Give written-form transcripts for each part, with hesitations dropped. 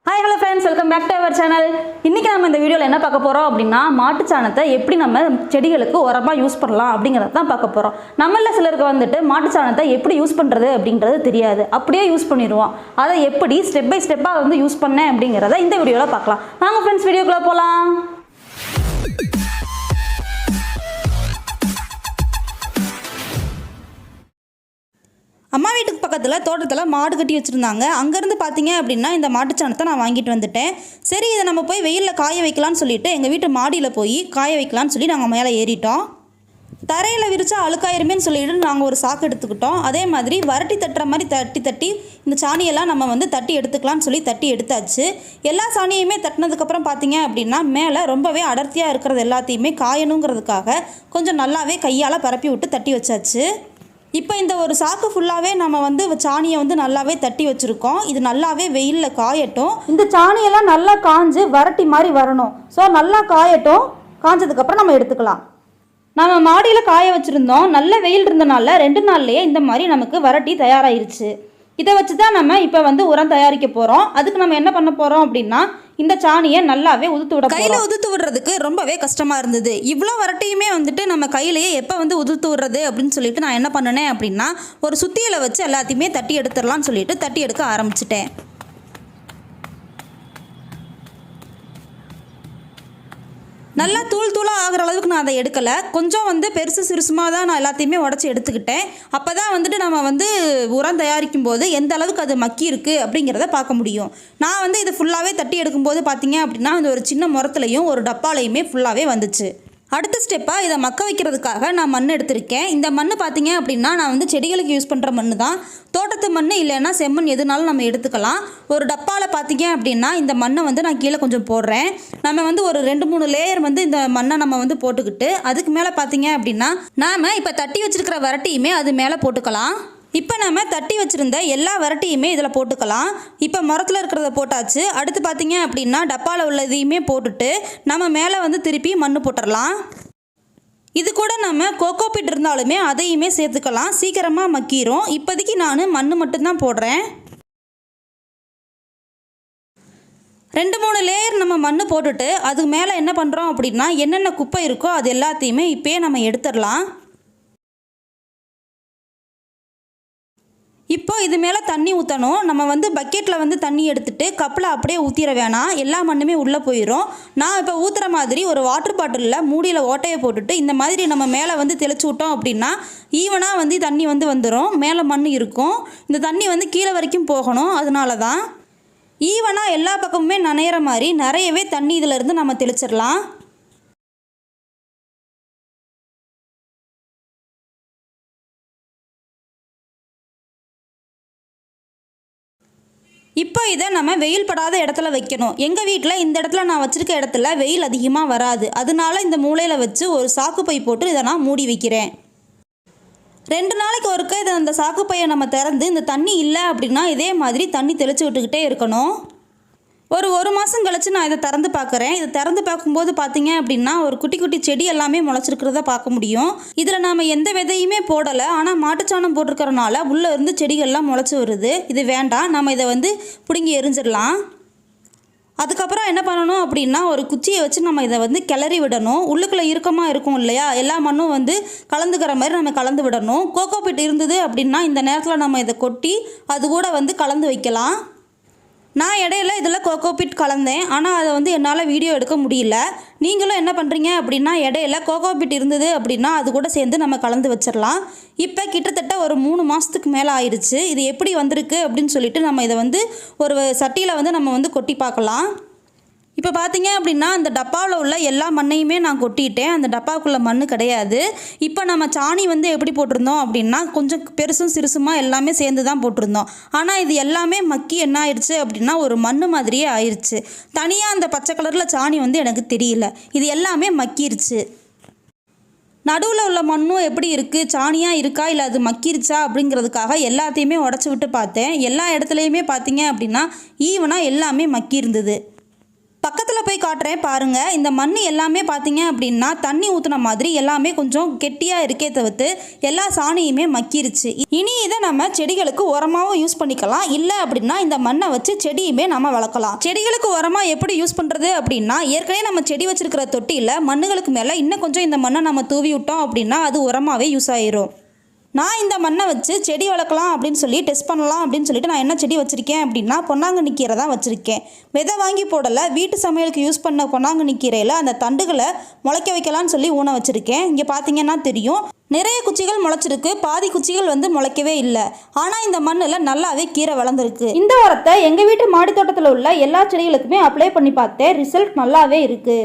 Hi hello friends, welcome back to our channel. இன்றைக்கி நம்ம இந்த வீடியோவில் என்ன பார்க்க போகிறோம் அப்படின்னா, மாட்டு சாணத்தை எப்படி நம்ம செடிகளுக்கு உரமாக யூஸ் பண்ணலாம் அப்படிங்கிறத தான் பார்க்க போகிறோம். நம்மள சிலருக்கு வந்துட்டு மாட்டு சாணத்தை எப்படி யூஸ் பண்ணுறது அப்படிங்கிறது தெரியாது, அப்படியே யூஸ் பண்ணிடுவோம். அதை எப்படி ஸ்டெப் பை ஸ்டெப்பாக வந்து யூஸ் பண்ணேன் அப்படிங்கிறத இந்த வீடியோவில் பார்க்கலாம். வாங்க ஃப்ரெண்ட்ஸ், வீடியோக்குள்ளே போகலாம். அம்மா வீட்டுக்கு பக்கத்தில் தோட்டத்தில் மாடு கட்டி வச்சுருந்தாங்க. அங்கேருந்து பார்த்தீங்க அப்படின்னா இந்த மாட்டுச்சாணத்தை நான் வாங்கிட்டு வந்துட்டேன். சரி, இதை நம்ம போய் வெயிலில் காய வைக்கலான்னு சொல்லிட்டு எங்கள் வீட்டு மாடியில் போய் காய வைக்கலான்னு சொல்லி நாங்கள் மேலே ஏறிட்டோம். தரையில் விரிச்சா அழுக்காயிருமேன்னு சொல்லிட்டு நாங்கள் ஒரு சாக்கு எடுத்துக்கிட்டோம். அதே மாதிரி வரட்டி தட்டுற மாதிரி தட்டி இந்த சாணியெல்லாம் நம்ம வந்து தட்டி எடுத்துக்கலான்னு சொல்லி தட்டி எடுத்தாச்சு. எல்லா சாணியுமே தட்டினதுக்கப்புறம் பார்த்தீங்க அப்படின்னா மேலே ரொம்பவே அடர்த்தியாக இருக்கிறது எல்லாத்தையுமே காயணுங்கிறதுக்காக கொஞ்சம் நல்லாவே கையால் பரப்பி விட்டு தட்டி வச்சாச்சு. இப்போ இந்த ஒரு சாக்கு ஃபுல்லாகவே நம்ம வந்து சாணியை வந்து நல்லாவே தட்டி வச்சுருக்கோம். இது நல்லாவே வெயிலில் காயட்டும். இந்த சாணியெல்லாம் நல்லா காஞ்சு வரட்டி மாதிரி வரணும். ஸோ நல்லா காயட்டும். காஞ்சதுக்கப்புறம் நம்ம எடுத்துக்கலாம். நம்ம மாடியில் காய வச்சுருந்தோம். நல்ல வெயில் இருந்தனால 2 நாள்லேயே இந்த மாதிரி நமக்கு வரட்டி தயாராகிருச்சு. இதை வச்சு தான் நம்ம இப்போ வந்து உரம் தயாரிக்க போகிறோம். அதுக்கு நம்ம என்ன பண்ண போகிறோம் அப்படின்னா, இந்த சாணியை நல்லாவே உதுத்து விட போகிறோம். கையில் உதுத்து விடுறதுக்கு ரொம்பவே கஷ்டமாக இருந்தது. இவ்வளோ வரட்டையுமே வந்துட்டு நம்ம கையிலேயே எப்போ வந்து உதுத்து விடுறது அப்படின்னு சொல்லிட்டு நான் என்ன பண்ணினேன் அப்படின்னா, ஒரு சுத்தியில் வச்சு எல்லாத்தையுமே தட்டி எடுத்துடலான்னு சொல்லிட்டு தட்டி எடுக்க ஆரம்பிச்சிட்டேன். நல்லா தூளாக ஆகிற அளவுக்கு நான் அதை எடுக்கலை. கொஞ்சம் வந்து பெருசு சிறுசுமாக தான் நான் எல்லாத்தையுமே உடச்சி எடுத்துக்கிட்டேன். அப்போ தான் வந்துட்டு நம்ம வந்து உரம் தயாரிக்கும் போது எந்த அளவுக்கு அது மக்கி இருக்குது அப்படிங்கிறத பார்க்க முடியும். நான் வந்து இது ஃபுல்லாகவே தட்டி எடுக்கும்போது பார்த்தீங்க அப்படின்னா இந்த ஒரு சின்ன முரத்துலையும் ஒரு டப்பாலையுமே ஃபுல்லாகவே வந்துச்சு. அடுத்த ஸ்டெப்பாக இதை மக்க வைக்கிறதுக்காக நான் மண் எடுத்திருக்கேன். இந்த மண் பார்த்தீங்க அப்படின்னா நான் வந்து செடிகளுக்கு யூஸ் பண்ணுற மண் தான். தோட்டத்து மண் இல்லைன்னா செம்மண் எதுனாலும் நம்ம எடுத்துக்கலாம். ஒரு டப்பாவில் பார்த்தீங்க அப்படின்னா இந்த மண்ணை வந்து நான் கீழே கொஞ்சம் போடுறேன். நம்ம வந்து ஒரு 2-3 லேயர் வந்து இந்த மண்ணை நம்ம வந்து போட்டுக்கிட்டு அதுக்கு மேலே பார்த்தீங்க அப்படின்னா நாம் இப்போ தட்டி வச்சுருக்கிற வரட்டியுமே அது மேலே போட்டுக்கலாம். இப்போ நம்ம தட்டி வச்சுருந்த எல்லா வரட்டியுமே இதில் போட்டுக்கலாம். இப்போ மரத்தில் இருக்கிறத போட்டாச்சு. அடுத்து பார்த்தீங்க அப்படின்னா டப்பாவில் உள்ளதையுமே போட்டுட்டு நம்ம மேலே வந்து திருப்பி மண் போட்டுடலாம். இது கூட நம்ம கோகோபிட் இருந்தாலுமே அதையுமே சேர்த்துக்கலாம், சீக்கிரமாக மக்கிரும். இப்போதைக்கு நான் மண் மட்டும்தான் போடுறேன். 2-3 லேயர் நம்ம மண் போட்டுட்டு அதுக்கு மேலே என்ன பண்ணுறோம் அப்படின்னா, என்னென்ன குப்பை இருக்கோ அது எல்லாத்தையுமே இப்போயே நம்ம எடுத்துடலாம். இப்போ இது மேலே தண்ணி ஊற்றணும். நம்ம வந்து பக்கெட்டில் வந்து தண்ணி எடுத்துகிட்டு கப்பில் அப்படியே ஊற்றிட வேணாம், எல்லா மண்ணுமே உள்ளே போயிடும். நான் இப்போ ஊற்றுற மாதிரி ஒரு வாட்டர் பாட்டிலில் மூடியில் ஓட்டையை போட்டுட்டு இந்த மாதிரி நம்ம மேலே வந்து தெளிச்சு விட்டோம் அப்படின்னா ஈவனாக வந்து தண்ணி வந்து வந்துடும். மேலே மண் இருக்கும். இந்த தண்ணி வந்து கீழே வரைக்கும் போகணும். அதனால தான் ஈவனாக எல்லா பக்கமுமே நனையிற மாதிரி நிறையவே தண்ணி இதிலேருந்து நம்ம தெளிச்சிடலாம். இப்போ இதை நம்ம வெயில் படாத இடத்துல வைக்கணும். எங்கள் வீட்டில் இந்த இடத்துல நான் வச்சுருக்க இடத்துல வெயில் அதிகமாக வராது. அதனால இந்த மூலையில் வச்சு ஒரு சாக்கு பை போட்டு இதை நான் மூடி வைக்கிறேன். 2 நாளைக்கு ஒருக்க இதை அந்த சாக்கு பையை நம்ம திறந்து இந்த தண்ணி இல்லை அப்படின்னா இதே மாதிரி தண்ணி தெளித்து விட்டுக்கிட்டே இருக்கணும். ஒரு மாதம் கழித்து நான் இதை திறந்து பார்க்குறேன். இதை திறந்து பார்க்கும்போது பார்த்தீங்க அப்படின்னா ஒரு குட்டி குட்டி செடி எல்லாமே முளைச்சிருக்கிறத பார்க்க முடியும். இதில் நாம் எந்த விதையுமே போடலை, ஆனால் மாட்டுச்சாணம் போட்டிருக்கிறனால உள்ளே இருந்து செடிகள்லாம் முளைச்சி வருது. இது வேண்டாம், நம்ம இதை வந்து பிடுங்கி எரிஞ்சிடலாம். அதுக்கப்புறம் என்ன பண்ணணும் அப்படின்னா, ஒரு குச்சியை வச்சு நம்ம இதை வந்து கிளறி விடணும். உள்ளுக்குள்ளே இறுக்கமாக இருக்கும் இல்லையா, எல்லா மண்ணும் வந்து கலந்துக்கிற மாதிரி நம்ம கலந்து விடணும். கோகோபிட் இருந்தது அப்படின்னா இந்த நேரத்தில் நம்ம இதை கொட்டி அது கூட வந்து கலந்து வைக்கலாம். நான் இடையில இதில் கோகோபிட் கலந்தேன், ஆனால் அதை வந்து என்னால் வீடியோ எடுக்க முடியல. நீங்களும் என்ன பண்ணுறீங்க அப்படின்னா, இடையில கோகோபிட் இருந்தது அப்படின்னா அது கூட சேர்ந்து நம்ம கலந்து வச்சிடலாம். இப்போ கிட்டத்தட்ட ஒரு 3 மாதத்துக்கு மேலே ஆயிடுச்சு. இது எப்படி வந்திருக்கு அப்படின்னு சொல்லிட்டு நம்ம இதை வந்து ஒரு சட்டியில் வந்து நம்ம வந்து கொட்டி பார்க்கலாம். இப்போ பார்த்தீங்க அப்படின்னா அந்த டப்பாவில் உள்ள எல்லா மண்ணையுமே நான் கொட்டிட்டேன். அந்த டப்பாவுக்குள்ளே மண் கிடையாது. இப்போ நம்ம சாணி வந்து எப்படி போட்டிருந்தோம் அப்படின்னா கொஞ்சம் பெருசும் சிறுசுமாக எல்லாமே சேர்ந்து தான் போட்டிருந்தோம். ஆனால் இது எல்லாமே மக்கி என்ன ஆயிடுச்சு அப்படின்னா ஒரு மண் மாதிரியே ஆயிடுச்சு. தனியாக அந்த பச்சை கலரில் சாணி வந்து எனக்கு தெரியல. இது எல்லாமே மக்கிருச்சு. நடுவில் உள்ள மண்ணும் எப்படி இருக்குது, சாணியாக இருக்கா இல்லை அது மக்கிருச்சா அப்படிங்கிறதுக்காக எல்லாத்தையுமே உடச்சி விட்டு பார்த்தேன். எல்லா இடத்துலையுமே பார்த்தீங்க அப்படின்னா ஈவனாக எல்லாமே மக்கி இருந்தது. பக்கத்தில் போய் காட்டுறேன் பாருங்கள். இந்த மண் எல்லாமே பார்த்தீங்க அப்படின்னா தண்ணி ஊற்றின மாதிரி எல்லாமே கொஞ்சம் கெட்டியாக இருக்கே தவிர்த்து எல்லா சாணியுமே மக்கிருச்சு. இனி இதை நம்ம செடிகளுக்கு உரமாகவும் யூஸ் பண்ணிக்கலாம். இல்லை அப்படின்னா இந்த மண்ணை வச்சு செடியுமே நம்ம வளர்க்கலாம். செடிகளுக்கு உரமாக எப்படி யூஸ் பண்ணுறது அப்படின்னா, ஏற்கனவே நம்ம செடி வச்சிருக்கிற தொட்டியில் மண்ணுகளுக்கு மேலே இன்னும் கொஞ்சம் இந்த மண்ணை நம்ம தூவி விட்டோம் அப்படின்னா அது உரமாகவே யூஸ் ஆயிரும். நான் இந்த மண்ணை வச்சு செடி வளர்க்கலாம் அப்படின்னு சொல்லி டெஸ்ட் பண்ணலாம் அப்படின்னு சொல்லிட்டு நான் என்ன செடி வச்சுருக்கேன் அப்படின்னா பொன்னாங்கண்ணி கீரை தான் வச்சுருக்கேன். விதை வாங்கி போடலை, வீட்டு சமையலுக்கு யூஸ் பண்ண பொன்னாங்கண்ணி கீரையில் அந்த தண்டுகளை முளைக்க வைக்கலான்னு சொல்லி ஊன வச்சுருக்கேன். இங்கே பார்த்தீங்கன்னா தெரியும், நிறைய குச்சிகள் முளைச்சிருக்கு, பாதி குச்சிகள் வந்து முளைக்கவே இல்லை. ஆனால் இந்த மண்ணில் நல்லாவே கீரை வளர்ந்துருக்கு. இந்த உரத்தை எங்கள் வீட்டு மாடி தோட்டத்தில் உள்ள எல்லா செடிகளுக்குமே அப்ளை பண்ணி பார்த்தேன். ரிசல்ட் நல்லாவே இருக்குது.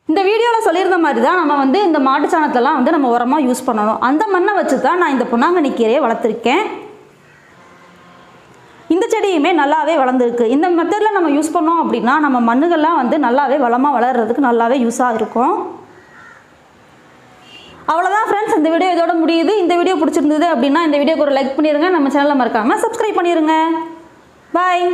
இந்த வீடியோவில் சொல்லியிருந்த மாதிரி தான் நம்ம வந்து இந்த மாட்டு சாணத்தெல்லாம் வந்து நம்ம உரமாக யூஸ் பண்ணணும். அந்த மண்ணை வச்சு தான் நான் இந்த பொன்னாங்கண்ணி கீரையை வளர்த்துருக்கேன். இந்த செடியுமே நல்லாவே வளர்ந்துருக்கு. இந்த மெத்தடில் நம்ம யூஸ் பண்ணோம் அப்படின்னா நம்ம மண்ணுகள்லாம் வந்து நல்லாவே வளமாக வளர்கிறதுக்கு நல்லாவே யூஸாக இருக்கும். அவ்வளோதான் ஃப்ரெண்ட்ஸ், இந்த வீடியோ இதோட முடியுது. இந்த வீடியோ பிடிச்சிருந்தது அப்படின்னா இந்த வீடியோக்கு ஒரு லைக் பண்ணிடுங்க. நம்ம சேனலில் மறக்காமல் சப்ஸ்கிரைப் பண்ணிடுங்க. பாய்.